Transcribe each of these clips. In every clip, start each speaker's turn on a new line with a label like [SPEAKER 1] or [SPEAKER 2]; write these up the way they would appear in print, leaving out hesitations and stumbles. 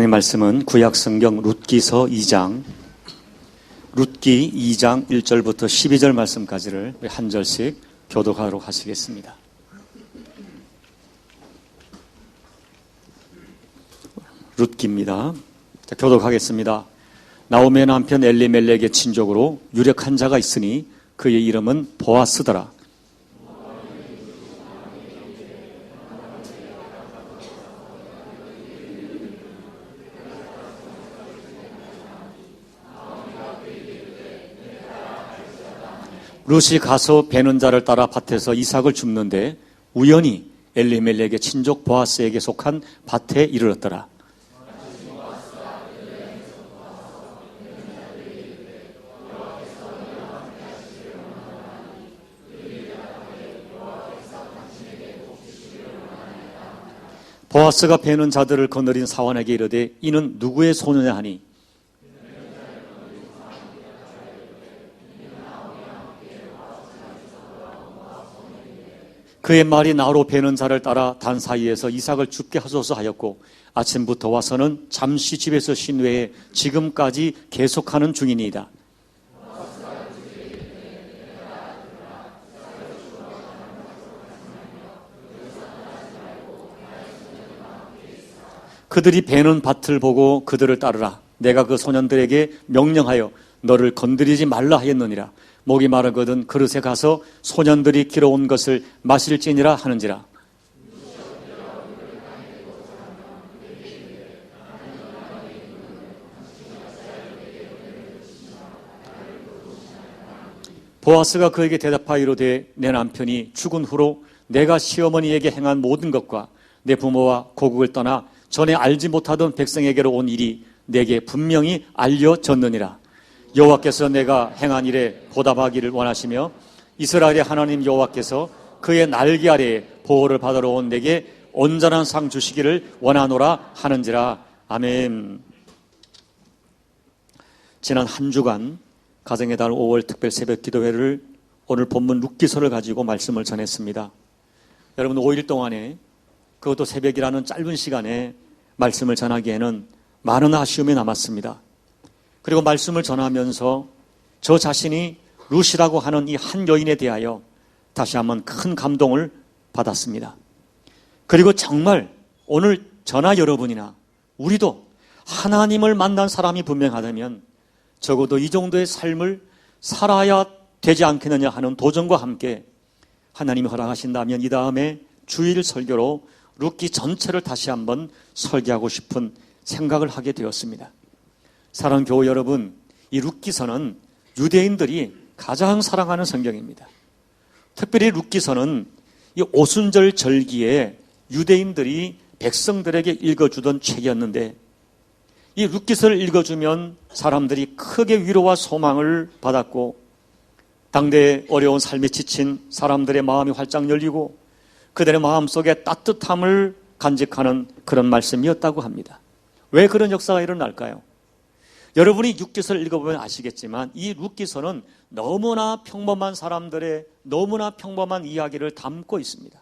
[SPEAKER 1] 하나님 말씀은 구약성경 룻기서 2장, 룻기 2장 1절부터 12절 말씀까지를 한 절씩 교독하도록 하시겠습니다. 룻기입니다. 자, 교독하겠습니다. 나오미의 남편 엘리멜렉의 친족으로 유력한 자가 있으니 그의 이름은 보아스더라. 룻이 가서 베는 자를 따라 밭에서 이삭을 줍는데 우연히 엘리멜렉의 친족 보아스에게 속한 밭에 이르렀더라. 보아스가 베는 자들을 거느린 사원에게 이르되 이는 누구의 소녀냐 하니 그의 말이 나로 베는 자를 따라 단 사이에서 이삭을 죽게 하소서 하였고 아침부터 와서는 잠시 집에서 쉰 외에 지금까지 계속하는 중이니이다. 그들이 베는 밭을 보고 그들을 따르라. 내가 그 소년들에게 명령하여 너를 건드리지 말라 하였느니라. 목이 마르거든 그릇에 가서 소년들이 길어온 것을 마실지니라 하는지라. 보아스가 그에게 대답하여 이르되 내 남편이 죽은 후로 내가 시어머니에게 행한 모든 것과 내 부모와 고국을 떠나 전에 알지 못하던 백성에게로 온 일이 내게 분명히 알려졌느니라. 여호와께서 내가 행한 일에 보답하기를 원하시며 이스라엘의 하나님 여호와께서 그의 날개 아래에 보호를 받으러 온 내게 온전한 상 주시기를 원하노라 하는지라. 아멘. 지난 한 주간 가정의 달 5월 특별 새벽 기도회를 오늘 본문 룻기서를 가지고 말씀을 전했습니다. 여러분 5일 동안에 그것도 새벽이라는 짧은 시간에 말씀을 전하기에는 많은 아쉬움이 남았습니다. 그리고 말씀을 전하면서 저 자신이 룻이라고 하는 이 한 여인에 대하여 다시 한번 큰 감동을 받았습니다. 그리고 정말 오늘 저나 여러분이나 우리도 하나님을 만난 사람이 분명하다면 적어도 이 정도의 삶을 살아야 되지 않겠느냐 하는 도전과 함께 하나님이 허락하신다면 이 다음에 주일 설교로 룻기 전체를 다시 한번 설계하고 싶은 생각을 하게 되었습니다. 사랑하는 교우 여러분, 이 룻기서는 유대인들이 가장 사랑하는 성경입니다. 특별히 룻기서는 이 오순절 절기에 유대인들이 백성들에게 읽어주던 책이었는데 이 룻기서를 읽어주면 사람들이 크게 위로와 소망을 받았고 당대의 어려운 삶에 지친 사람들의 마음이 활짝 열리고 그들의 마음속에 따뜻함을 간직하는 그런 말씀이었다고 합니다. 왜 그런 역사가 일어날까요? 여러분이 룻기서를 읽어보면 아시겠지만 이 룻기서는 너무나 평범한 사람들의 너무나 평범한 이야기를 담고 있습니다.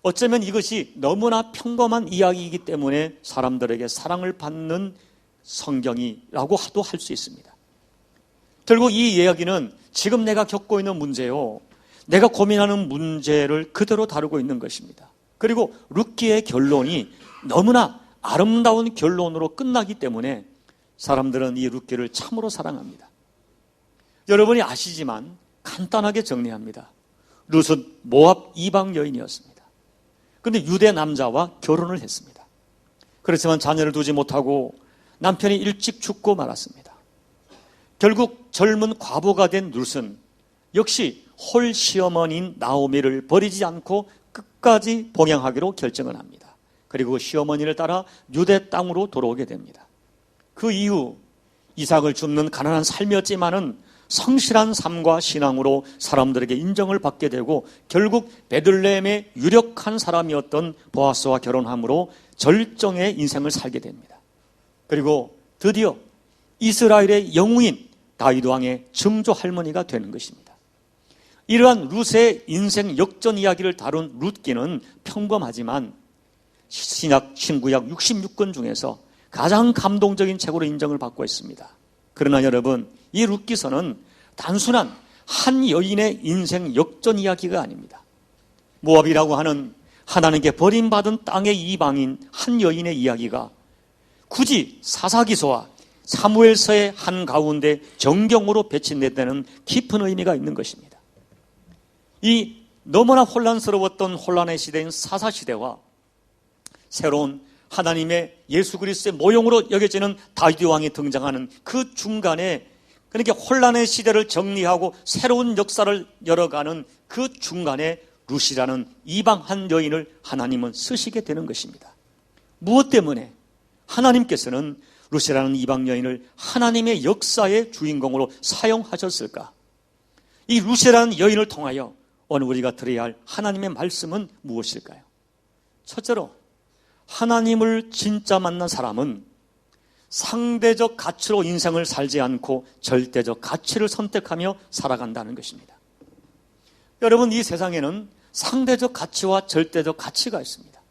[SPEAKER 1] 어쩌면 이것이 너무나 평범한 이야기이기 때문에 사람들에게 사랑을 받는 성경이라고 도 할 수 있습니다. 결국 이 이야기는 지금 내가 겪고 있는 문제요, 내가 고민하는 문제를 그대로 다루고 있는 것입니다. 그리고 룻기의 결론이 너무나 아름다운 결론으로 끝나기 때문에 사람들은 이 룻기를 참으로 사랑합니다. 여러분이 아시지만 간단하게 정리합니다. 룻은 모압 이방 여인이었습니다. 그런데 유대 남자와 결혼을 했습니다. 그렇지만 자녀를 두지 못하고 남편이 일찍 죽고 말았습니다. 결국 젊은 과부가 된 룻은 역시 홀 시어머니인 나오미를 버리지 않고 끝까지 봉양하기로 결정을 합니다. 그리고 시어머니를 따라 유대 땅으로 돌아오게 됩니다. 그 이후 이삭을 줍는 가난한 삶이었지만은 성실한 삶과 신앙으로 사람들에게 인정을 받게 되고 결국 베들레헴의 유력한 사람이었던 보아스와 결혼함으로 절정의 인생을 살게 됩니다. 그리고 드디어 이스라엘의 영웅인 다윗 왕의 증조 할머니가 되는 것입니다. 이러한 룻의 인생 역전 이야기를 다룬 룻기는 평범하지만 신약 신구약 66권 중에서 가장 감동적인 책으로 인정을 받고 있습니다. 그러나 여러분, 이 룻기서는 단순한 한 여인의 인생 역전 이야기가 아닙니다. 모압이라고 하는 하나님께 버림받은 땅의 이방인 한 여인의 이야기가 굳이 사사기서와 사무엘서의 한가운데 정경으로 배치된다는 깊은 의미가 있는 것입니다. 이 너무나 혼란스러웠던 혼란의 시대인 사사시대와 새로운 하나님의 예수 그리스도의 모형으로 여겨지는 다윗 왕이 등장하는 그 중간에, 그러니까 혼란의 시대를 정리하고 새로운 역사를 열어가는 그 중간에 룻이라는 이방 한 여인을 하나님은 쓰시게 되는 것입니다. 무엇 때문에 하나님께서는 룻이라는 이방 여인을 하나님의 역사의 주인공으로 사용하셨을까? 이 룻이라는 여인을 통하여 오늘 우리가 들어야 할 하나님의 말씀은 무엇일까요? 첫째로, 하나님을 진짜 만난 사람은 상대적 가치로 인생을 살지 않고 절대적 가치를 선택하며 살아간다는 것입니다. 여러분, 이 세상에는 상대적 가치와 절대적 가치가 있습니다.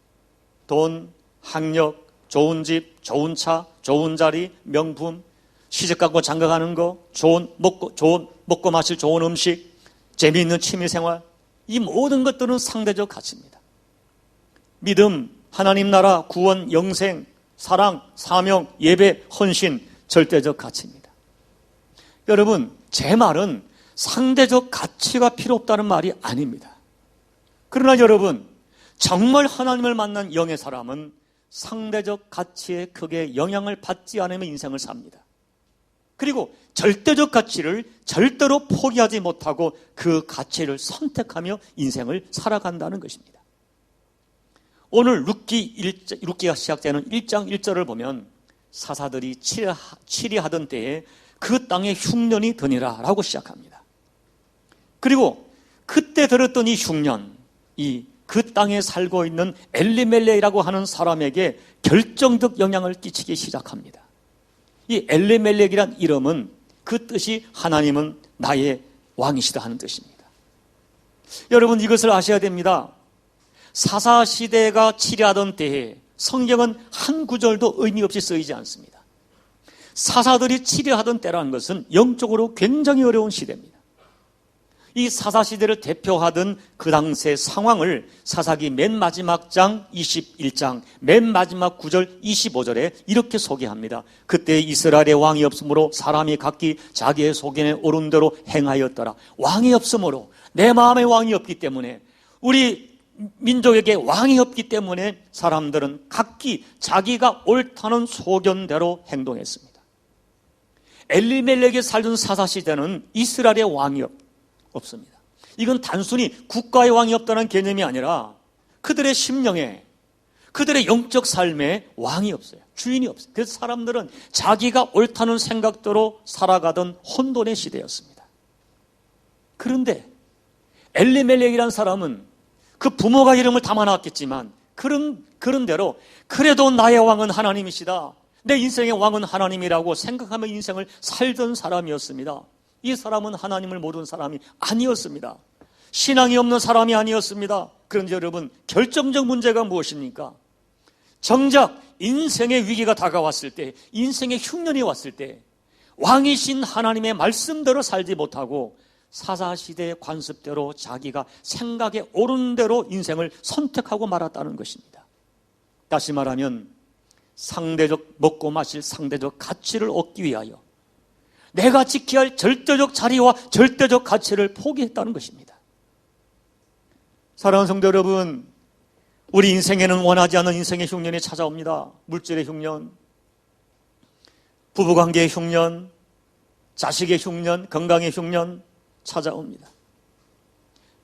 [SPEAKER 1] 돈, 학력, 좋은 집, 좋은 차, 좋은 자리, 명품, 시집가고 장가가는 거, 좋은 먹고 마실 좋은 음식, 재미있는 취미생활, 이 모든 것들은 상대적 가치입니다. 믿음, 하나님 나라, 구원, 영생, 사랑, 사명, 예배, 헌신, 절대적 가치입니다. 여러분, 제 말은 상대적 가치가 필요 없다는 말이 아닙니다. 그러나 여러분, 정말 하나님을 만난 영의 사람은 상대적 가치에 크게 영향을 받지 않으며 인생을 삽니다. 그리고 절대적 가치를 절대로 포기하지 못하고 그 가치를 선택하며 인생을 살아간다는 것입니다. 오늘 룻기가 시작되는 1장 1절을 보면 사사들이 치리하던 때에 그 땅에 흉년이 드니라 라고 시작합니다. 그리고 그때 들었던 이 흉년, 그 땅에 살고 있는 엘리멜렉이라고 하는 사람에게 결정적 영향을 끼치기 시작합니다. 이 엘리멜렉이란 이름은 그 뜻이 하나님은 나의 왕이시다 하는 뜻입니다. 여러분, 이것을 아셔야 됩니다. 사사시대가 치리하던 때에 성경은 한 구절도 의미 없이 쓰이지 않습니다. 사사들이 치리하던 때라는 것은 영적으로 굉장히 어려운 시대입니다. 이 사사시대를 대표하던 그 당시의 상황을 사사기 맨 마지막 장 21장 맨 마지막 9절 25절에 이렇게 소개합니다. 그때 이스라엘의 왕이 없으므로 사람이 각기 자기의 소견에 오른 대로 행하였더라. 왕이 없으므로, 내 마음의 왕이 없기 때문에, 우리 민족에게 왕이 없기 때문에 사람들은 각기 자기가 옳다는 소견대로 행동했습니다. 엘리멜렉에 살던 사사시대는 이스라엘의 왕이 없습니다. 이건 단순히 국가의 왕이 없다는 개념이 아니라 그들의 심령에, 그들의 영적 삶에 왕이 없어요. 주인이 없어요. 그래서 사람들은 자기가 옳다는 생각대로 살아가던 혼돈의 시대였습니다. 그런데 엘리멜렉이라는 사람은 그 부모가 이름을 담아놨겠지만 그런 대로 그래도 나의 왕은 하나님이시다, 내 인생의 왕은 하나님이라고 생각하며 인생을 살던 사람이었습니다. 이 사람은 하나님을 모르는 사람이 아니었습니다. 신앙이 없는 사람이 아니었습니다. 그런데 여러분, 결정적 문제가 무엇입니까? 정작 인생의 위기가 다가왔을 때, 인생의 흉년이 왔을 때 왕이신 하나님의 말씀대로 살지 못하고 사사시대의 관습대로 자기가 생각에 옳은 대로 인생을 선택하고 말았다는 것입니다. 다시 말하면 상대적 먹고 마실 상대적 가치를 얻기 위하여 내가 지켜야 할 절대적 자리와 절대적 가치를 포기했다는 것입니다. 사랑하는 성도 여러분, 우리 인생에는 원하지 않는 인생의 흉년이 찾아옵니다. 물질의 흉년, 부부관계의 흉년, 자식의 흉년, 건강의 흉년 찾아옵니다.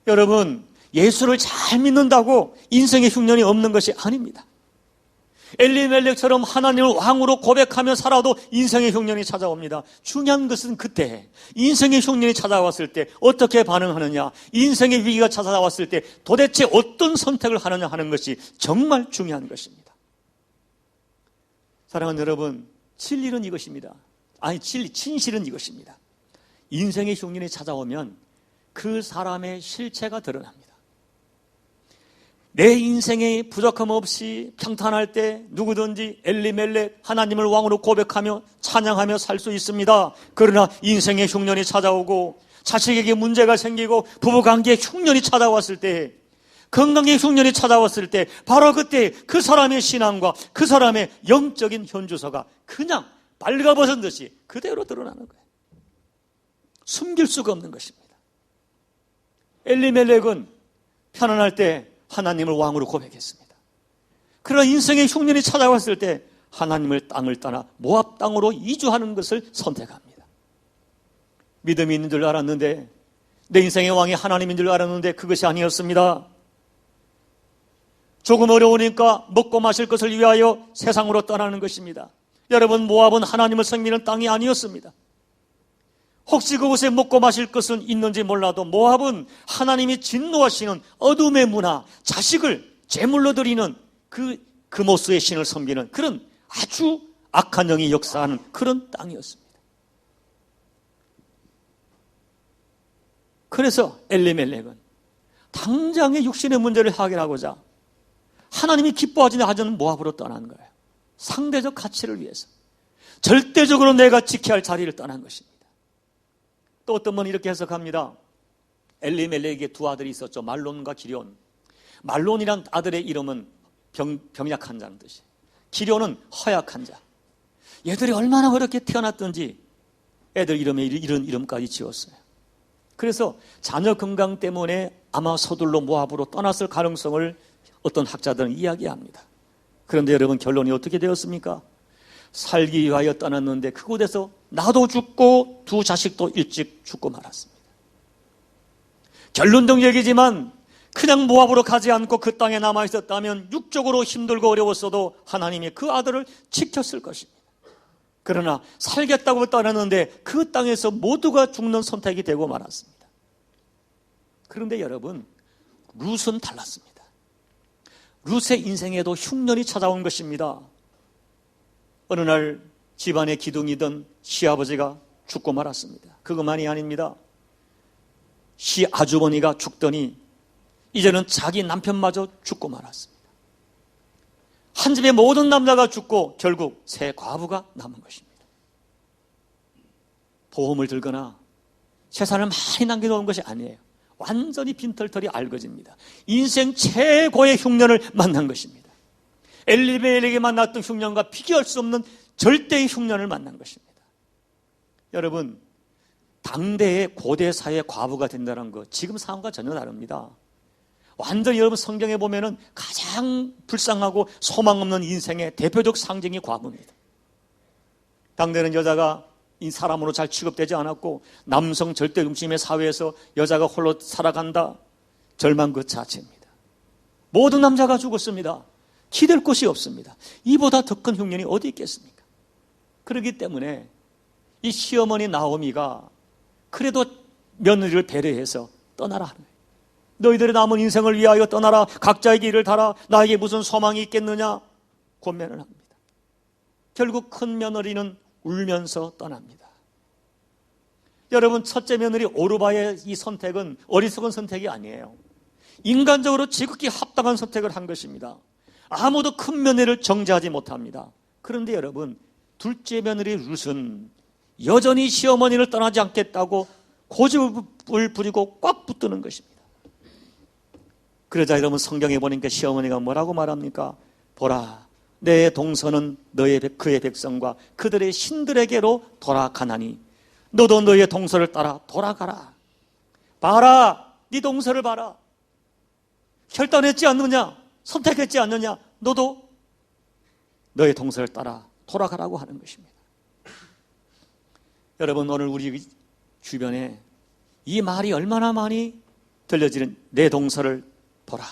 [SPEAKER 1] 여러분, 예수를 잘 믿는다고 인생의 흉년이 없는 것이 아닙니다. 엘리멜렉처럼 하나님을 왕으로 고백하며 살아도 인생의 흉년이 찾아옵니다. 중요한 것은 그때 인생의 흉년이 찾아왔을 때 어떻게 반응하느냐, 인생의 위기가 찾아왔을 때 도대체 어떤 선택을 하느냐 하는 것이 정말 중요한 것입니다. 사랑하는 여러분, 진리는 이것입니다. 진실은 이것입니다. 인생의 흉년이 찾아오면 그 사람의 실체가 드러납니다. 내 인생에 부족함 없이 평탄할 때 누구든지 엘리멜렉 하나님을 왕으로 고백하며 찬양하며 살 수 있습니다. 그러나 인생의 흉년이 찾아오고 자식에게 문제가 생기고 부부관계에 흉년이 찾아왔을 때, 건강에 흉년이 찾아왔을 때, 바로 그때 그 사람의 신앙과 그 사람의 영적인 현주소가 그냥 빨가벗은 듯이 그대로 드러나는 거예요. 숨길 수가 없는 것입니다. 엘리멜렉은 편안할 때 하나님을 왕으로 고백했습니다. 그러나 인생의 흉년이 찾아왔을 때 하나님을 땅을 떠나 모압 땅으로 이주하는 것을 선택합니다. 믿음이 있는 줄 알았는데, 내 인생의 왕이 하나님인 줄 알았는데 그것이 아니었습니다. 조금 어려우니까 먹고 마실 것을 위하여 세상으로 떠나는 것입니다. 여러분, 모압은 하나님을 섬기는 땅이 아니었습니다. 혹시 그곳에 먹고 마실 것은 있는지 몰라도 모압은 하나님이 진노하시는 어둠의 문화, 자식을 제물로 드리는 그 금오스의 신을 섬기는 그런 아주 악한 영이 역사하는 그런 땅이었습니다. 그래서 엘리멜렉은 당장의 육신의 문제를 해결하고자 하나님이 기뻐하지 않는 모압으로 떠난 거예요. 상대적 가치를 위해서, 절대적으로 내가 지켜야 할 자리를 떠난 것입니다. 또 어떤 분은 이렇게 해석합니다. 엘리멜렉에게 두 아들이 있었죠. 말론과 기럧. 말론이란 아들의 이름은 병약한 자는 뜻이에요. 기럧는 허약한 자. 얘들이 얼마나 어렵게 태어났던지 애들 이름에 이런 이름까지 지었어요. 그래서 자녀 건강 때문에 아마 서둘러 모압으로 떠났을 가능성을 어떤 학자들은 이야기합니다. 그런데 여러분, 결론이 어떻게 되었습니까? 살기 위하여 떠났는데 그곳에서 나도 죽고 두 자식도 일찍 죽고 말았습니다. 결론적 얘기지만 그냥 모압으로 가지 않고 그 땅에 남아있었다면 육적으로 힘들고 어려웠어도 하나님이 그 아들을 지켰을 것입니다. 그러나 살겠다고 떠났는데 그 땅에서 모두가 죽는 선택이 되고 말았습니다. 그런데 여러분, 룻은 달랐습니다. 룻의 인생에도 흉년이 찾아온 것입니다. 어느 날 집안의 기둥이던 시아버지가 죽고 말았습니다. 그것만이 아닙니다. 시아주머니가 죽더니 이제는 자기 남편마저 죽고 말았습니다. 한 집의 모든 남자가 죽고 결국 세 과부가 남은 것입니다. 보험을 들거나 재산을 많이 남겨놓은 것이 아니에요. 완전히 빈털털이 알거집니다. 인생 최고의 흉년을 만난 것입니다. 엘리멜렉이 만났던 흉년과 비교할 수 없는 절대의 흉년을 만난 것입니다. 여러분, 당대의 고대 사회 과부가 된다는 것, 지금 상황과 전혀 다릅니다. 완전히 여러분 성경에 보면은 가장 불쌍하고 소망 없는 인생의 대표적 상징이 과부입니다. 당대는 여자가 이 사람으로 잘 취급되지 않았고 남성 절대 중심의 사회에서 여자가 홀로 살아간다, 절망 그 자체입니다. 모든 남자가 죽었습니다. 기댈 곳이 없습니다. 이보다 더 큰 흉년이 어디 있겠습니까? 그렇기 때문에 이 시어머니 나오미가 그래도 며느리를 배려해서 떠나라 하는 거예요. 너희들의 남은 인생을 위하여 떠나라. 각자의 길을 달아. 나에게 무슨 소망이 있겠느냐? 권면을 합니다. 결국 큰 며느리는 울면서 떠납니다. 여러분, 첫째 며느리 오르바의 이 선택은 어리석은 선택이 아니에요. 인간적으로 지극히 합당한 선택을 한 것입니다. 아무도 큰 며느리를 정죄하지 못합니다. 그런데 여러분, 둘째 며느리 룻은 여전히 시어머니를 떠나지 않겠다고 고집을 부리고 꽉 붙드는 것입니다. 그러자 여러분, 성경에 보니까 시어머니가 뭐라고 말합니까? 보라, 내 동서는 그의 백성과 그들의 신들에게로 돌아가나니 너도 너의 동서를 따라 돌아가라. 봐라, 네 동서를 봐라. 결단했지 않느냐? 선택했지 않느냐? 너도 너의 동서를 따라 돌아가라고 하는 것입니다. 여러분, 오늘 우리 주변에 이 말이 얼마나 많이 들려지는, 내 동서를 보라,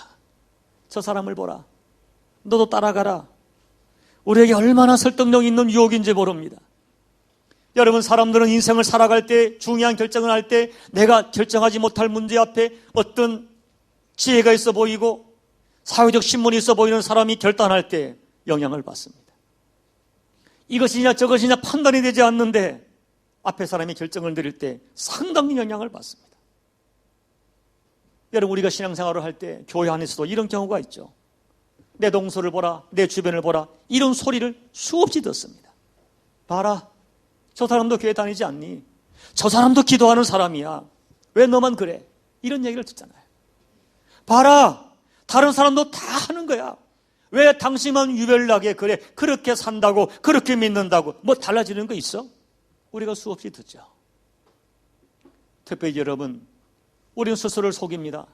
[SPEAKER 1] 저 사람을 보라, 너도 따라가라. 우리에게 얼마나 설득력 있는 유혹인지 모릅니다. 여러분, 사람들은 인생을 살아갈 때, 중요한 결정을 할 때 내가 결정하지 못할 문제 앞에 어떤 지혜가 있어 보이고 사회적 신문이 있어 보이는 사람이 결단할 때 영향을 받습니다. 이것이냐 저것이냐 판단이 되지 않는데 앞에 사람이 결정을 내릴 때 상당히 영향을 받습니다. 여러분, 우리가 신앙생활을 할 때 교회 안에서도 이런 경우가 있죠. 내 동서를 보라, 내 주변을 보라, 이런 소리를 수없이 듣습니다. 봐라, 저 사람도 교회 다니지 않니? 저 사람도 기도하는 사람이야. 왜 너만 그래? 이런 얘기를 듣잖아요. 봐라, 다른 사람도 다 하는 거야. 왜 당신만 유별나게 그래? 그렇게 산다고, 그렇게 믿는다고 뭐 달라지는 거 있어? 우리가 수없이 듣죠. 특별히 여러분, 우리는 스스로를 속입니다.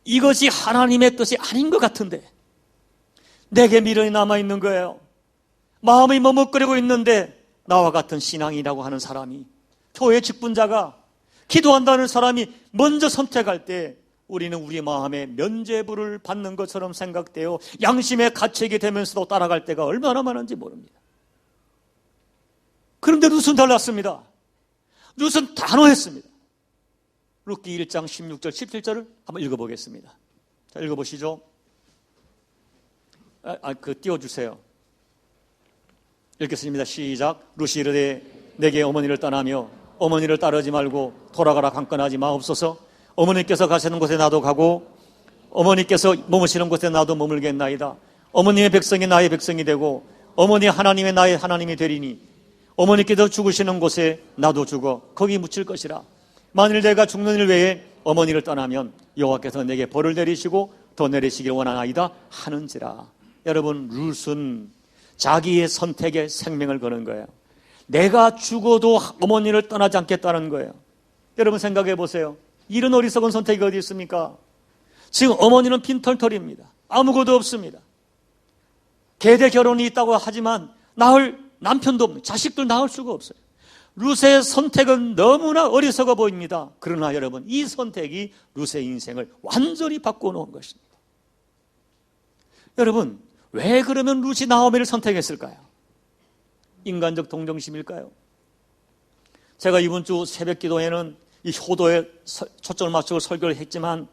[SPEAKER 1] 이것이 하나님의 뜻이 아닌 것 같은데 내게 미련이 남아있는 거예요. 마음이 머뭇거리고 있는데 나와 같은 신앙이라고 하는 사람이, 교회 직분자가, 기도한다는 사람이 먼저 선택할 때 우리는 우리 마음에 면죄부를 받는 것처럼 생각되어 양심의 가책이 되면서도 따라갈 때가 얼마나 많은지 모릅니다. 그런데 룻은 달랐습니다. 룻은 단호했습니다. 룻기 1장 16절 17절을 한번 읽어보겠습니다. 자, 읽어보시죠. 띄워주세요. 읽겠습니다. 시작. 룻이 이르되 내게 어머니를 떠나며 어머니를 따르지 말고 돌아가라 강권하지 마옵소서. 어머니께서 가시는 곳에 나도 가고 어머니께서 머무시는 곳에 나도 머물겠나이다. 어머니의 백성이 나의 백성이 되고 어머니 하나님의 나의 하나님이 되리니 어머니께서 죽으시는 곳에 나도 죽어 거기 묻힐 것이라. 만일 내가 죽는 일 외에 어머니를 떠나면 여호와께서 내게 벌을 내리시고 더 내리시길 원하나이다 하는지라. 여러분, 룻은 자기의 선택에 생명을 거는 거예요. 내가 죽어도 어머니를 떠나지 않겠다는 거예요. 여러분 생각해 보세요. 이런 어리석은 선택이 어디 있습니까? 지금 어머니는 빈털털입니다. 아무것도 없습니다. 계대 결혼이 있다고 하지만 낳을 남편도 없는, 자식들 낳을 수가 없어요. 룻의 선택은 너무나 어리석어 보입니다. 그러나 여러분, 이 선택이 룻의 인생을 완전히 바꿔놓은 것입니다. 여러분, 왜 그러면 룻이 나오미를 선택했을까요? 인간적 동정심일까요? 제가 이번 주 새벽 기도에는 이 효도에 초점을 맞추고 설교를 했지만,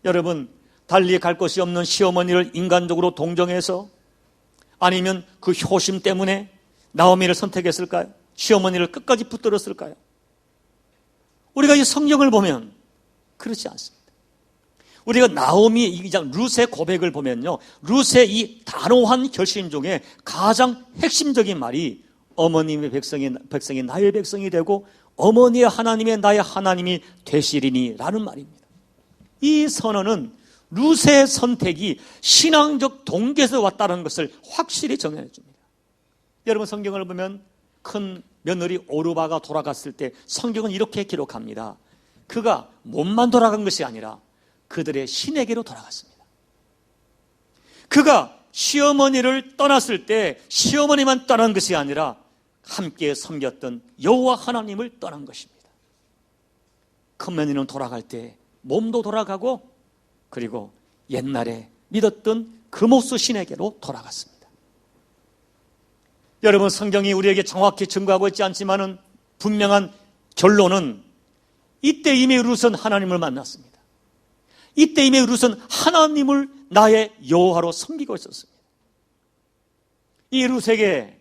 [SPEAKER 1] 여러분, 달리 갈 곳이 없는 시어머니를 인간적으로 동정해서, 아니면 그 효심 때문에 나오미를 선택했을까요? 시어머니를 끝까지 붙들었을까요? 우리가 이 성경을 보면 그렇지 않습니다. 우리가 나오미 이장 룻의 고백을 보면요, 룻의 이 단호한 결심 중에 가장 핵심적인 말이 어머님의 백성이 나의 백성이 되고 어머니의 하나님의 나의 하나님이 되시리니 라는 말입니다. 이 선언은 룻의 선택이 신앙적 동기에서 왔다는 것을 확실히 정해 줍니다. 여러분, 성경을 보면 큰 며느리 오르바가 돌아갔을 때 성경은 이렇게 기록합니다. 그가 몸만 돌아간 것이 아니라 그들의 신에게로 돌아갔습니다. 그가 시어머니를 떠났을 때 시어머니만 떠난 것이 아니라 함께 섬겼던 여호와 하나님을 떠난 것입니다. 큰 며느리는 돌아갈 때 몸도 돌아가고 그리고 옛날에 믿었던 그모스 신에게로 돌아갔습니다. 여러분, 성경이 우리에게 정확히 증거하고 있지 않지만은 분명한 결론은 이때 이미 룻은 하나님을 만났습니다. 이때 이미 룻은 하나님을 나의 여호와로 섬기고 있었습니다. 이 룻에게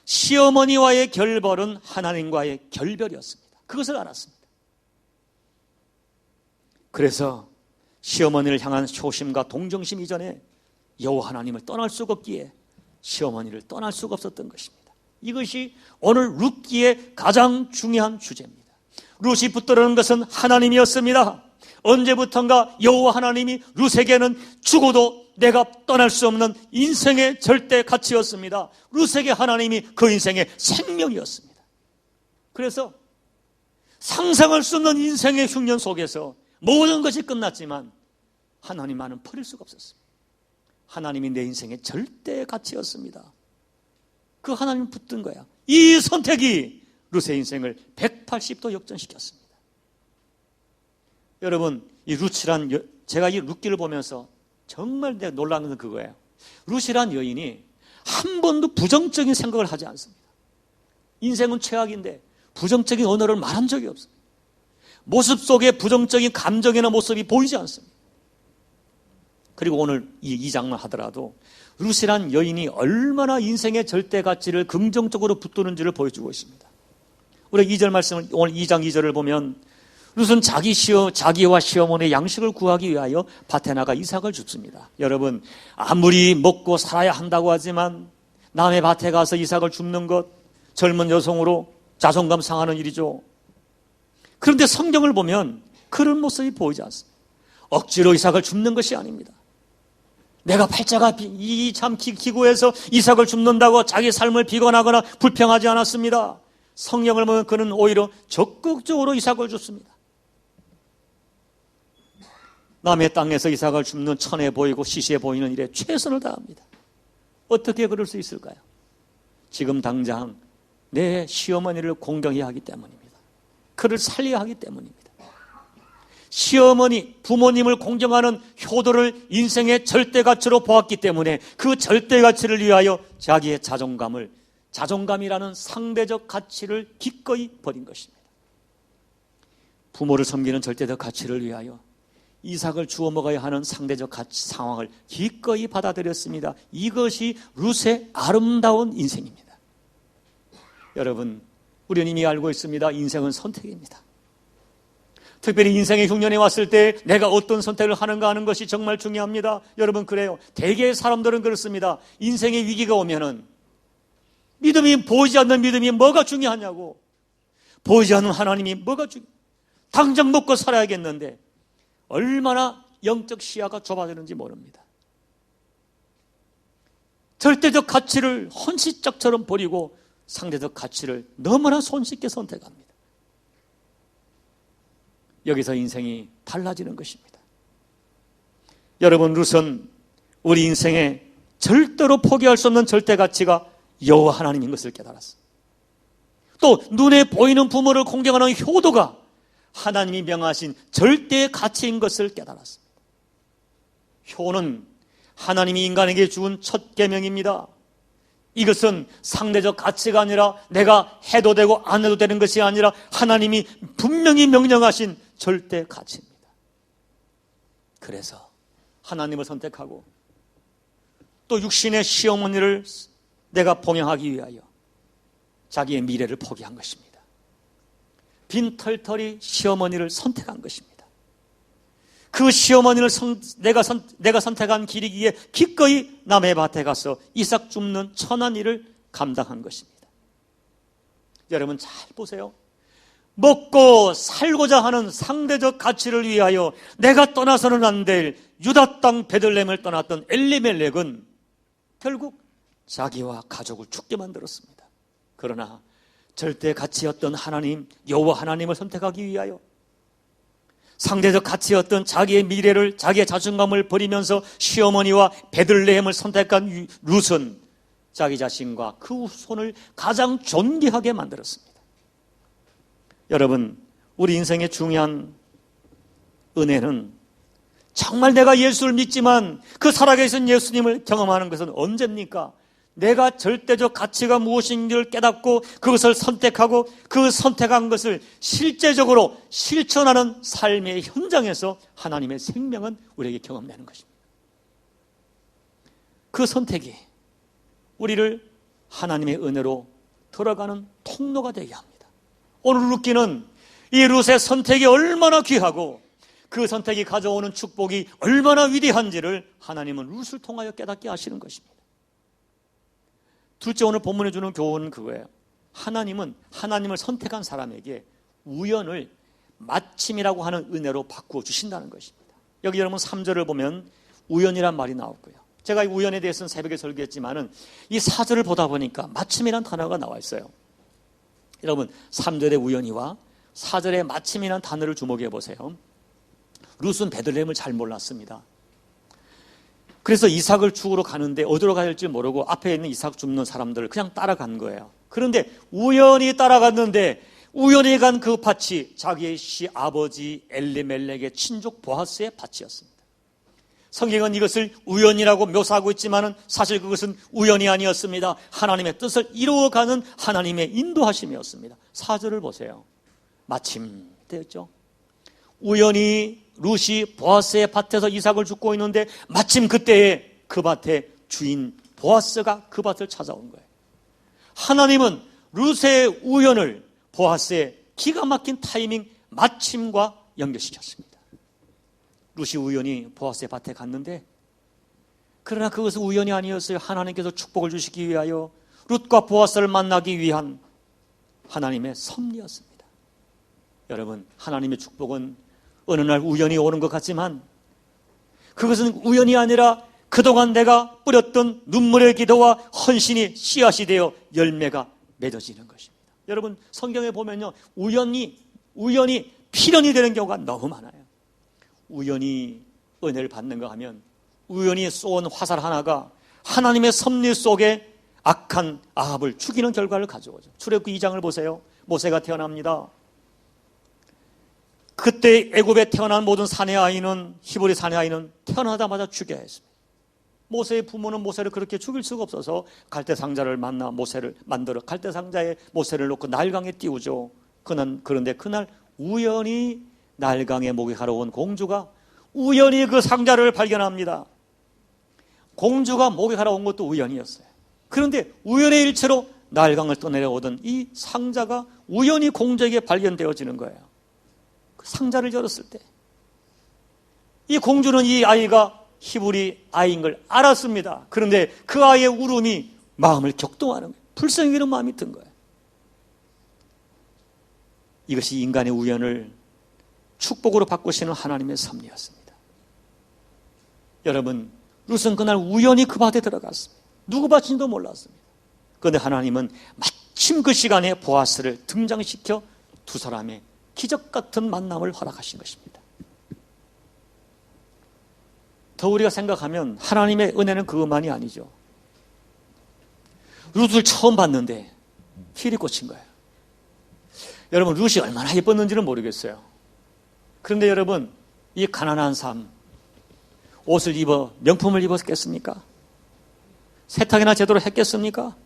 [SPEAKER 1] 시어머니와의 결별은 하나님과의 결별이었습니다. 그것을 알았습니다. 그래서 시어머니를 향한 효심과 동정심 이전에 여호와 하나님을 떠날 수가 없기에 시어머니를 떠날 수가 없었던 것입니다. 이것이 오늘 룻기의 가장 중요한 주제입니다. 룻이 붙들어는 것은 하나님이었습니다. 언제부턴가 여호와 하나님이 룻에게는 죽어도 내가 떠날 수 없는 인생의 절대 가치였습니다. 룻에게 하나님이 그 인생의 생명이었습니다. 그래서 상상할 수 없는 인생의 흉년 속에서 모든 것이 끝났지만 하나님만은 버릴 수가 없었습니다. 하나님이 내 인생의 절대 가치였습니다. 그 하나님 붙든 거야. 이 선택이 룻의 인생을 180도 역전시켰습니다. 여러분, 이 룻이란, 제가 이 룻기를 보면서 정말 내가 놀란 건 그거예요. 룻이란 여인이 한 번도 부정적인 생각을 하지 않습니다. 인생은 최악인데 부정적인 언어를 말한 적이 없습니다. 모습 속에 부정적인 감정이나 모습이 보이지 않습니다. 그리고 오늘 이 장만 하더라도 룻이란 여인이 얼마나 인생의 절대 가치를 긍정적으로 붙드는지를 보여주고 있습니다. 우리 2절 말씀을, 오늘 2장 2절을 보면 룻은 자기와 시어머니의 양식을 구하기 위하여 밭에 나가 이삭을 줍습니다. 여러분, 아무리 먹고 살아야 한다고 하지만 남의 밭에 가서 이삭을 줍는 것, 젊은 여성으로 자존감 상하는 일이죠. 그런데 성경을 보면 그런 모습이 보이지 않습니다. 억지로 이삭을 줍는 것이 아닙니다. 내가 팔자가 참 기고해서 이삭을 줍는다고 자기 삶을 비관하거나 불평하지 않았습니다. 성경을 보면 그는 오히려 적극적으로 이삭을 줍습니다. 남의 땅에서 이삭을 줍는 천해 보이고 시시해 보이는 일에 최선을 다합니다. 어떻게 그럴 수 있을까요? 지금 당장 내 시어머니를 공경해야 하기 때문입니다. 그를 살려야 하기 때문입니다. 시어머니, 부모님을 공경하는 효도를 인생의 절대가치로 보았기 때문에 그 절대가치를 위하여 자기의 자존감이라는 상대적 가치를 기꺼이 버린 것입니다. 부모를 섬기는 절대적 가치를 위하여 이삭을 주워 먹어야 하는 상대적 가치 상황을 기꺼이 받아들였습니다. 이것이 룻의 아름다운 인생입니다. 여러분, 우리는 이미 알고 있습니다. 인생은 선택입니다. 특별히 인생의 흉년에 왔을 때 내가 어떤 선택을 하는가 하는 것이 정말 중요합니다. 여러분, 그래요. 대개의 사람들은 그렇습니다. 인생의 위기가 오면은 보이지 않는 믿음이 뭐가 중요하냐고, 보이지 않는 하나님이 뭐가 당장 먹고 살아야겠는데 얼마나 영적 시야가 좁아지는지 모릅니다. 절대적 가치를 헌시짝처럼 버리고 상대적 가치를 너무나 손쉽게 선택합니다. 여기서 인생이 달라지는 것입니다. 여러분, 룻은 우리 인생에 절대로 포기할 수 없는 절대 가치가 여호와 하나님인 것을 깨달았습니다. 또 눈에 보이는 부모를 공경하는 효도가 하나님이 명하신 절대의 가치인 것을 깨달았습니다. 효는 하나님이 인간에게 주은 첫 계명입니다. 이것은 상대적 가치가 아니라 내가 해도 되고 안 해도 되는 것이 아니라 하나님이 분명히 명령하신 절대 가치입니다. 그래서 하나님을 선택하고 또 육신의 시어머니를 내가 봉양하기 위하여 자기의 미래를 포기한 것입니다. 빈털터리 시어머니를 선택한 것입니다. 그 시어머니를 내가 선택한 길이기에 기꺼이 남의 밭에 가서 이삭 줍는 천한 일을 감당한 것입니다. 여러분, 잘 보세요. 먹고 살고자 하는 상대적 가치를 위하여 내가 떠나서는 안 될 유다 땅 베들레헴을 떠났던 엘리멜렉은 결국 자기와 가족을 죽게 만들었습니다. 그러나 절대 가치였던 하나님, 여호와 하나님을 선택하기 위하여 상대적 가치였던 자기의 미래를, 자기의 자존감을 버리면서 시어머니와 베들레헴을 선택한 룻은 자기 자신과 그 후손을 가장 존귀하게 만들었습니다. 여러분, 우리 인생의 중요한 은혜는 정말 내가 예수를 믿지만 그 살아계신 예수님을 경험하는 것은 언제입니까? 내가 절대적 가치가 무엇인지를 깨닫고 그것을 선택하고 그 선택한 것을 실제적으로 실천하는 삶의 현장에서 하나님의 생명은 우리에게 경험되는 것입니다. 그 선택이 우리를 하나님의 은혜로 들어가는 통로가 되게 합니다. 오늘 룻기는 이 룻의 선택이 얼마나 귀하고 그 선택이 가져오는 축복이 얼마나 위대한지를 하나님은 룻을 통하여 깨닫게 하시는 것입니다. 둘째, 오늘 본문에 주는 교훈은 그거예요. 하나님은 하나님을 선택한 사람에게 우연을 마침이라고 하는 은혜로 바꾸어 주신다는 것입니다. 여기 여러분 3절을 보면 우연이란 말이 나왔고요. 제가 이 우연에 대해서는 새벽에 설교했지만은 이 4절을 보다 보니까 마침이란 단어가 나와 있어요. 여러분 3절의 우연이와 4절의 마침이란 단어를 주목해 보세요. 룻은 베들레헴을 잘 몰랐습니다. 그래서 이삭을 죽으러 가는데 어디로 가야 할지 모르고 앞에 있는 이삭 줍는 사람들을 그냥 따라간 거예요. 그런데 우연히 따라갔는데 우연히 간 그 밭이 자기의 시아버지 엘리멜렉의 친족 보아스의 밭이었습니다. 성경은 이것을 우연이라고 묘사하고 있지만 사실 그것은 우연이 아니었습니다. 하나님의 뜻을 이루어가는 하나님의 인도하심이었습니다. 4절을 보세요. 마침 되었죠. 우연히 룻이 보아스의 밭에서 이삭을 줍고 있는데 마침 그때에 그 밭의 주인 보아스가 그 밭을 찾아온 거예요. 하나님은 룻의 우연을 보아스의 기가 막힌 타이밍 마침과 연결시켰습니다. 룻이 우연히 보아스의 밭에 갔는데, 그러나 그것은 우연이 아니었어요. 하나님께서 축복을 주시기 위하여 룻과 보아스를 만나기 위한 하나님의 섭리였습니다. 여러분, 하나님의 축복은 어느 날 우연히 오는 것 같지만 그것은 우연이 아니라 그동안 내가 뿌렸던 눈물의 기도와 헌신이 씨앗이 되어 열매가 맺어지는 것입니다. 여러분, 성경에 보면요, 우연히 필연이 되는 경우가 너무 많아요. 우연히 은혜를 받는가 하면 우연히 쏜 화살 하나가 하나님의 섭리 속에 악한 아합을 죽이는 결과를 가져오죠. 출애굽기 2장을 보세요. 모세가 태어납니다. 그때 애굽에 태어난 모든 사내 아이는, 히브리 사내 아이는 태어나자마자 죽여야 했습니다. 모세의 부모는 모세를 그렇게 죽일 수가 없어서 갈대 상자를 만나 모세를 만들어 갈대 상자에 모세를 놓고 날강에 띄우죠. 그런데 그날 우연히 날강에 목욕하러 온 공주가 우연히 그 상자를 발견합니다. 공주가 목욕하러 온 것도 우연이었어요. 그런데 우연의 일체로 날강을 떠내려오던 이 상자가 우연히 공주에게 발견되어지는 거예요. 그 상자를 열었을 때 이 공주는 이 아이가 히브리 아이인 걸 알았습니다. 그런데 그 아이의 울음이 마음을 격동하는 거예요. 불쌍히 여기는 마음이 든 거예요. 이것이 인간의 우연을 축복으로 바꾸시는 하나님의 섭리였습니다. 여러분, 룻은 그날 우연히 그 밭에 들어갔습니다. 누구 밭인지도 몰랐습니다. 그런데 하나님은 마침 그 시간에 보아스를 등장시켜 두 사람의 기적 같은 만남을 허락하신 것입니다. 더 우리가 생각하면 하나님의 은혜는 그것만이 아니죠. 룻을 처음 봤는데 필이 꽂힌 거예요. 여러분, 룻이 얼마나 예뻤는지는 모르겠어요. 그런데 여러분, 이 가난한 삶, 옷을 입어 명품을 입었겠습니까? 세탁이나 제대로 했겠습니까?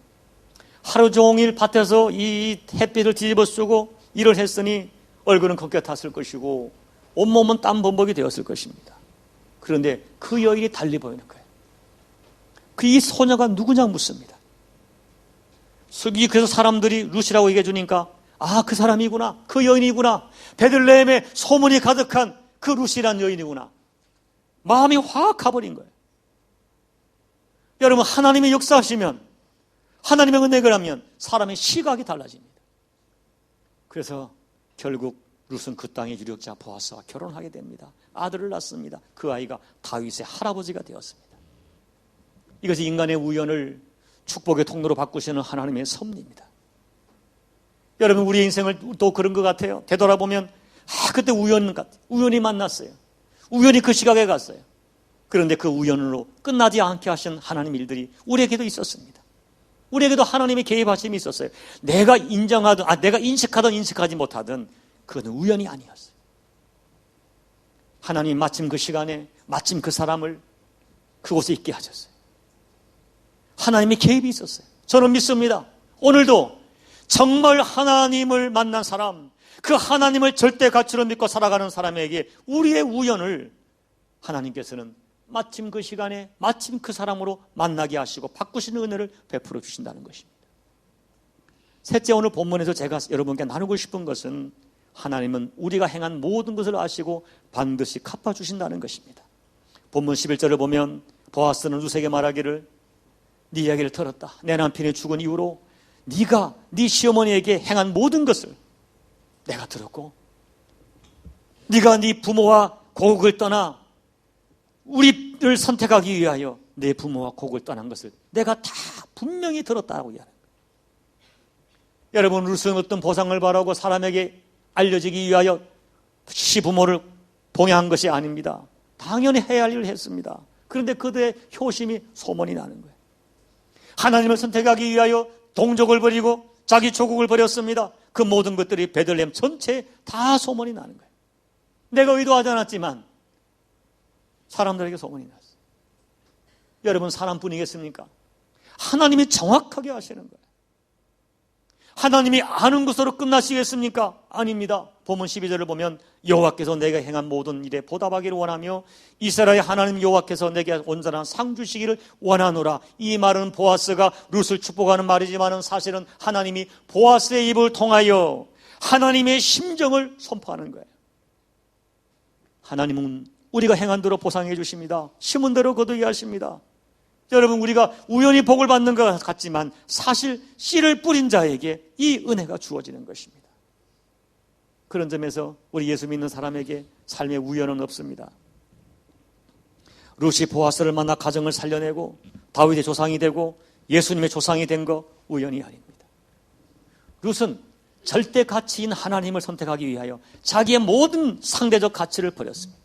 [SPEAKER 1] 하루 종일 밭에서 이 햇빛을 뒤집어 쓰고 일을 했으니 얼굴은 걷게 탔을 것이고 온몸은 땀 범벅이 되었을 것입니다. 그런데 그 여인이 달리 보이는 거예요. 이 소녀가 누구냐 묻습니다. 그래서 사람들이 룻이라고 얘기해 주니까 아, 그 사람이구나, 그 여인이구나, 베들레헴에 소문이 가득한 그 룻이란 여인이구나. 마음이 확 가버린 거예요. 여러분, 하나님의 역사하시면, 하나님의 은혜를 하면 사람의 시각이 달라집니다. 그래서 결국 룻은 그 땅의 유력자 보아스와 결혼하게 됩니다. 아들을 낳습니다. 그 아이가 다윗의 할아버지가 되었습니다. 이것이 인간의 우연을 축복의 통로로 바꾸시는 하나님의 섭리입니다. 여러분, 우리 인생을 또 그런 것 같아요. 되돌아보면 그때 우연히 만났어요. 우연히 그 시각에 갔어요. 그런데 그 우연으로 끝나지 않게 하신 하나님 일들이 우리에게도 있었습니다. 우리에게도 하나님의 개입하심이 있었어요. 내가 인정하든 내가 인식하든 인식하지 못하든 그건 우연이 아니었어요. 하나님 마침 그 시간에 마침 그 사람을 그곳에 있게 하셨어요. 하나님의 개입이 있었어요. 저는 믿습니다. 오늘도 정말 하나님을 만난 사람, 그 하나님을 절대 가치로 믿고 살아가는 사람에게 우리의 우연을 하나님께서는 마침 그 시간에 마침 그 사람으로 만나게 하시고 바꾸시는 은혜를 베풀어 주신다는 것입니다. 셋째, 오늘 본문에서 제가 여러분께 나누고 싶은 것은 하나님은 우리가 행한 모든 것을 아시고 반드시 갚아주신다는 것입니다. 본문 11절을 보면 보아스는 룻에게 말하기를 네 이야기를 들었다. 내 남편이 죽은 이후로 네가 네 시어머니에게 행한 모든 것을 내가 들었고 네가 네 부모와 고국을 떠나 우리를 선택하기 위하여 내 부모와 고국을 떠난 것을 내가 다 분명히 들었다고 이야기합니다. 여러분, 룻은 어떤 보상을 바라고 사람에게 알려지기 위하여 시부모를 봉양한 것이 아닙니다. 당연히 해야 할 일을 했습니다. 그런데 그들의 효심이 소문이 나는 거예요. 하나님을 선택하기 위하여 동족을 버리고 자기 조국을 버렸습니다. 그 모든 것들이 베들레헴 전체에 다 소문이 나는 거예요. 내가 의도하지 않았지만 사람들에게 소문이 났어요. 여러분, 사람뿐이겠습니까? 하나님이 정확하게 하시는 거예요. 하나님이 아는 것으로 끝나시겠습니까? 아닙니다. 본문 12절을 보면 여호와께서 내가 행한 모든 일에 보답하기를 원하며 이스라엘 하나님 여호와께서 내게 온전한 상 주시기를 원하노라. 이 말은 보아스가 룻을 축복하는 말이지만 사실은 하나님이 보아스의 입을 통하여 하나님의 심정을 선포하는 거예요. 하나님은 우리가 행한 대로 보상해 주십니다. 심은 대로 거두게 하십니다. 여러분, 우리가 우연히 복을 받는 것 같지만 사실 씨를 뿌린 자에게 이 은혜가 주어지는 것입니다. 그런 점에서 우리 예수 믿는 사람에게 삶의 우연은 없습니다. 룻이 보아스를 만나 가정을 살려내고 다윗의 조상이 되고 예수님의 조상이 된 거 우연이 아닙니다. 룻은 절대 가치인 하나님을 선택하기 위하여 자기의 모든 상대적 가치를 버렸습니다.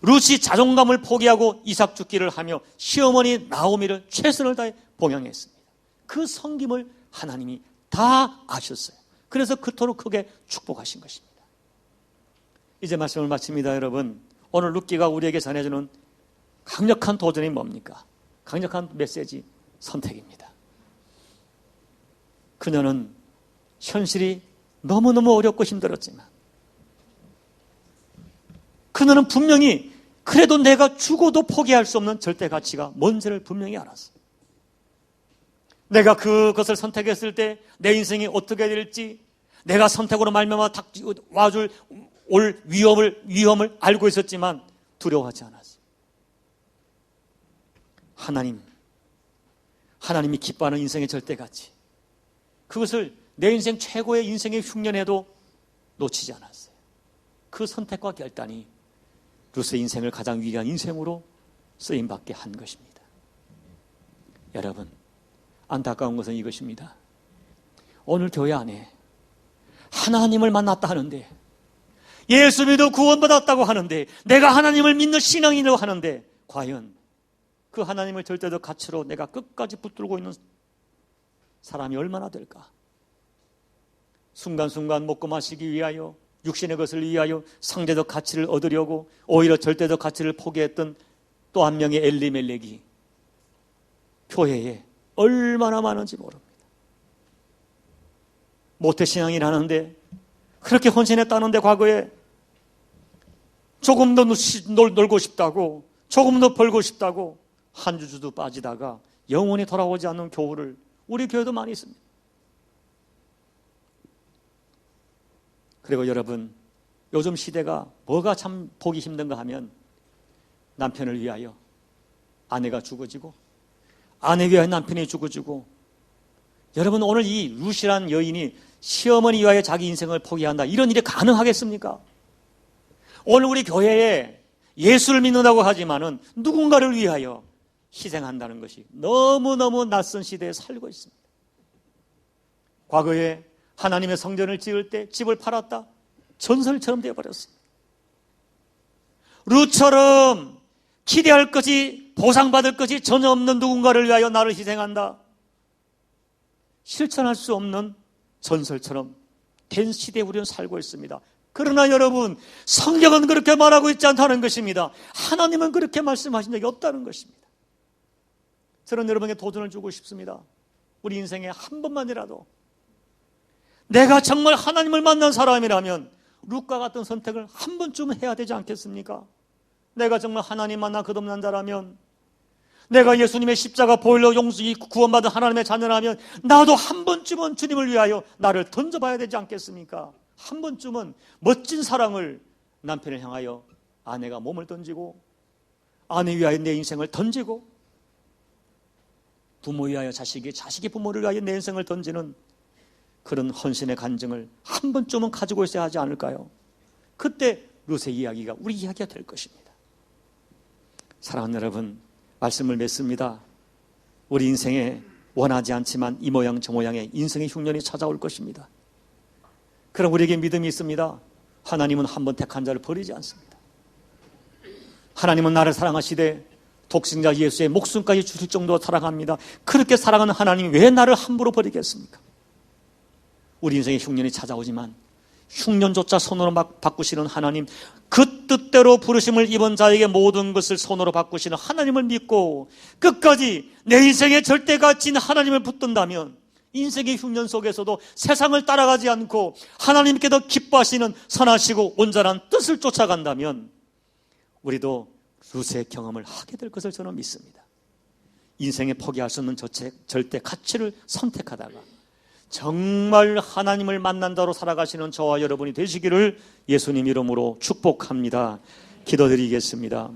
[SPEAKER 1] 룻이 자존감을 포기하고 이삭 죽기를 하며 시어머니 나오미를 최선을 다해 봉양했습니다. 그 섬김을 하나님이 다 아셨어요. 그래서 그토록 크게 축복하신 것입니다. 이제 말씀을 마칩니다. 여러분, 오늘 룻기가 우리에게 전해주는 강력한 도전이 뭡니까? 강력한 메시지, 선택입니다. 그녀는 현실이 너무너무 어렵고 힘들었지만 그녀는 분명히 그래도 내가 죽어도 포기할 수 없는 절대 가치가 뭔지를 분명히 알았어요. 내가 그것을 선택했을 때 내 인생이 어떻게 될지, 내가 선택으로 말미암아 와줄 올 위험을 알고 있었지만 두려워하지 않았어요. 하나님이 기뻐하는 인생의 절대 가치, 그것을 내 인생 최고의 인생의 흉년에도 놓치지 않았어요. 그 선택과 결단이 룻의 인생을 가장 위대한 인생으로 쓰임받게 한 것입니다. 여러분, 안타까운 것은 이것입니다. 오늘 교회 안에 하나님을 만났다 하는데, 예수 믿어 구원받았다고 하는데, 내가 하나님을 믿는 신앙인이라고 하는데, 과연 그 하나님을 절대적 가치로 내가 끝까지 붙들고 있는 사람이 얼마나 될까? 순간순간 먹고 마시기 위하여, 육신의 것을 위하여 상대적 가치를 얻으려고 오히려 절대적 가치를 포기했던 또 한 명의 엘리멜렉이 교회에 얼마나 많은지 모릅니다. 모태신앙이라는데, 그렇게 헌신했다는데 과거에 조금 더 놀고 싶다고, 조금 더 벌고 싶다고 한 주도 빠지다가 영원히 돌아오지 않는 교우를 우리 교회도 많이 있습니다. 그리고 여러분, 요즘 시대가 뭐가 참 보기 힘든가 하면 남편을 위하여 아내가 죽어지고, 아내 위하여 남편이 죽어지고, 여러분, 오늘 이 룻이란 여인이 시어머니 위하여 자기 인생을 포기한다, 이런 일이 가능하겠습니까? 오늘 우리 교회에 예수를 믿는다고 하지만은 누군가를 위하여 희생한다는 것이 너무너무 낯선 시대에 살고 있습니다. 과거에 하나님의 성전을 지을 때 집을 팔았다, 전설처럼 되어버렸습니다. 룻처럼 기대할 것이, 보상받을 것이 전혀 없는 누군가를 위하여 나를 희생한다, 실천할 수 없는 전설처럼 된 시대에 우리는 살고 있습니다. 그러나 여러분, 성경은 그렇게 말하고 있지 않다는 것입니다. 하나님은 그렇게 말씀하신 적이 없다는 것입니다. 저는 여러분에게 도전을 주고 싶습니다. 우리 인생에 한 번만이라도 내가 정말 하나님을 만난 사람이라면 룻과 같은 선택을 한 번쯤은 해야 되지 않겠습니까? 내가 정말 하나님 만나 거듭난 자라면, 내가 예수님의 십자가 보혈로 구원받은 하나님의 자녀라면 나도 한 번쯤은 주님을 위하여 나를 던져봐야 되지 않겠습니까? 한 번쯤은 멋진 사랑을, 남편을 향하여 아내가 몸을 던지고, 아내 위하여 내 인생을 던지고, 부모 위하여 자식이, 자식이 부모를 위하여 내 인생을 던지는 그런 헌신의 간증을 한 번쯤은 가지고 있어야 하지 않을까요? 그때 룻의 이야기가 우리 이야기가 될 것입니다. 사랑하는 여러분, 말씀을 맺습니다. 우리 인생에 원하지 않지만 이 모양 저 모양의 인생의 흉년이 찾아올 것입니다. 그럼 우리에게 믿음이 있습니다. 하나님은 한 번 택한 자를 버리지 않습니다. 하나님은 나를 사랑하시되 독생자 예수의 목숨까지 주실 정도로 사랑합니다. 그렇게 사랑하는 하나님이 왜 나를 함부로 버리겠습니까? 우리 인생의 흉년이 찾아오지만 흉년조차 손으로 막 바꾸시는 하나님, 그 뜻대로 부르심을 입은 자에게 모든 것을 손으로 바꾸시는 하나님을 믿고 끝까지 내 인생의 절대 가치인 하나님을 붙든다면, 인생의 흉년 속에서도 세상을 따라가지 않고 하나님께 더 기뻐하시는 선하시고 온전한 뜻을 쫓아간다면 우리도 룻의 경험을 하게 될 것을 저는 믿습니다. 인생에 포기할 수 없는 절대 가치를 선택하다가 정말 하나님을 만난 자로 살아가시는 저와 여러분이 되시기를 예수님 이름으로 축복합니다. 기도드리겠습니다.